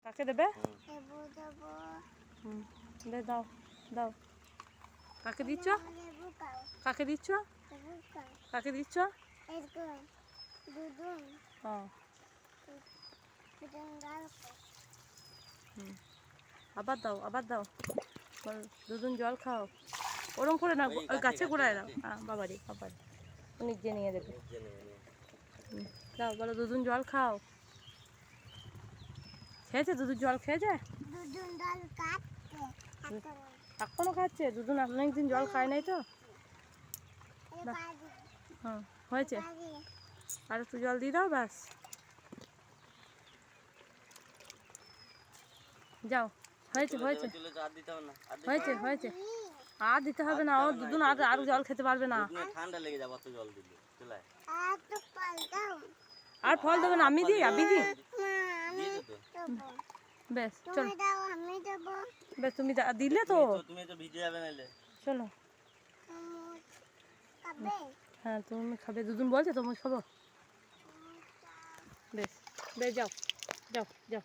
কাকে দেবে? দে দাও দাও। কাকে দিচ্ছ? কাকে দিচ্ছ? কাকে দিচ্ছ? আবার দাও আবার দাও। দুধুন জল খাও। ওরম করে না, ওই গাছে গোড়ায় দাও। বাবারি বাবারি নিজে নিয়ে দেবে। দাও বলো দুধুন জল খাও। খেয়েছে দুধুর জল খেয়েছে? এখনো খাচ্ছে? দুধুন অনেকদিন জল খায় নাই তো? হ্যাঁ হয়েছে, আর একটু জল দিয়ে দাও ব্যাস। যাও হয়েছে হয়েছে হয়েছে হয়েছে। আর দিতে হবে না, ও দুধুন আর জল খেতে পারবে না। ঠান্ডা লেগে যাবে অত জল দিলে চুলায়। আর ফল দেবে না, আমি দিই আমি দিই। বেশ চলো বেশ, তুমি দিলে তো তুমি তো ভিজে যাবে নালে। চলো। হ্যাঁ তুমি খাবে, দুধুন বলছে তুমি খাবো। বেশ বেশ যাও যাও যাও।